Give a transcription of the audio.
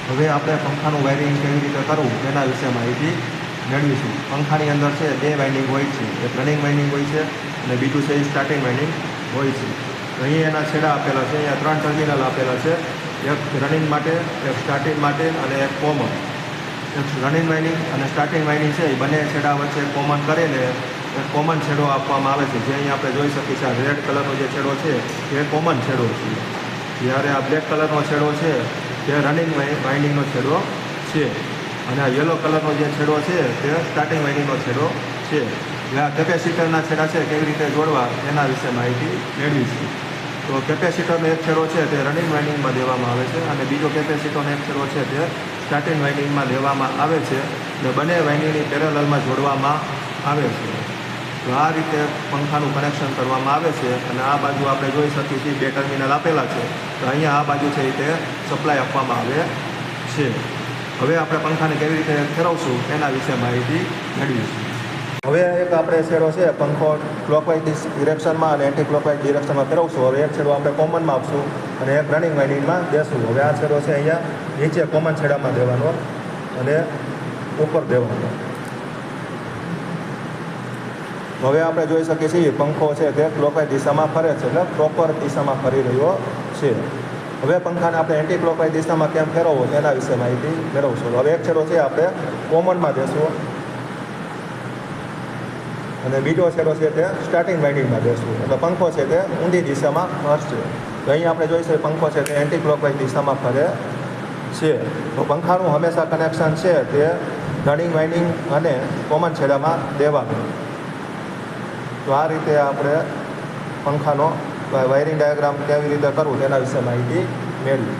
હવે આપણે પંખાનું વાયરિંગ કેવી રીતે કરવું તેના વિશે માહિતી મેળવીશું. પંખાની અંદર છે 2 વાઇન્ડિંગ હોય છે, એક રનિંગ વાઇન્ડિંગ હોય છે અને બીજું છે એ સ્ટાર્ટિંગ વાઇન્ડિંગ હોય છે. તો અહીં એના છેડા આપેલા છે, અહીંયા 3 ટર્મિનલ આપેલા છે, એક રનિંગ માટે, એક સ્ટાર્ટિંગ માટે અને એક કોમન. એક રનિંગ વાઇન્ડિંગ અને સ્ટાર્ટિંગ વાઇન્ડિંગ છે એ બંને છેડા વચ્ચે કોમન કરીને એક કોમન છેડો આપવામાં આવે છે, જે અહીં આપણે જોઈ શકીએ છીએ. આ રેડ કલરનો જે છેડો છે એ કોમન છેડો છે, જ્યારે આ બ્લેક કલરનો છેડો છે તે રનિંગ વાઇન્ડિંગનો છેડો છે અને આ યલો કલરનો જે છેડો છે તે સ્ટાર્ટિંગ વાઇન્ડિંગનો છેડો છે. એટલે આ કેપેસિટરના છેડા છે કેવી રીતે જોડવા એના વિશે માહિતી મેળવીશું. તો કેપેસિટરનો એક છેડો છે તે રનિંગ વાઇન્ડિંગમાં દેવામાં આવે છે અને બીજો કેપેસિટરનો એક છેડો છે તે સ્ટાર્ટિંગ વાઇન્ડિંગમાં દેવામાં આવે છે અને બંને વાઇન્ડિંગની પેરેલલમાં જોડવામાં આવે છે. તો આ રીતે પંખાનું કનેક્શન કરવામાં આવે છે અને આ બાજુ આપણે જોઈ શકીએ છીએ 2 ટર્મિનલ આપેલા છે. તો અહીંયા આ બાજુ છે તે સપ્લાય આપવામાં આવે છે. હવે આપણે પંખાને કેવી રીતે ફેરવશું એના વિશે માહિતી મેળવીશું. હવે એક આપણે છેડો છે પંખો ક્લોકવાઇઝ ડિરેક્શનમાં અને એન્ટી ક્લોકવાઇઝ ડિરેક્શનમાં ફેરવશું. હવે એક છેડો આપણે કોમનમાં આપશું અને એક રનિંગ વાઇન્ડિંગમાં દેશું. હવે આ છેડો છે અહીંયા નીચે કોમન છેડામાં દેવાનો અને ઉપર દેવાનો. હવે આપણે જોઈ શકીએ છીએ પંખો છે તે ક્લોકવાઇઝ દિશામાં ફરે છે, એટલે પ્રોપર દિશામાં ફરી રહ્યો છે. હવે પંખાને આપણે એન્ટી ક્લોકવાઇઝ દિશામાં કેમ ફેરવવો તેના વિશે માહિતી મેળવશું. હવે એક છેડો છે આપણે કોમનમાં દેશું અને બીજો છેડો છે તે સ્ટાર્ટિંગ વાઇન્ડિંગમાં દેશું, એટલે પંખો છે તે ઊંધી દિશામાં ફરશે. તો અહીં આપણે જોઈ શકીએ પંખો છે તે એન્ટી ક્લોકવાઇઝ દિશામાં ફરે છે. તો પંખાનું હંમેશા કનેક્શન છે તે રનિંગ વાઇન્ડિંગ અને કોમન છેડામાં દેવાનું. તો આ રીતે આપણે પંખાનો વાયરિંગ ડાયાગ્રામ કેવી રીતે કરવું તેના વિશે માહિતી મેળવી.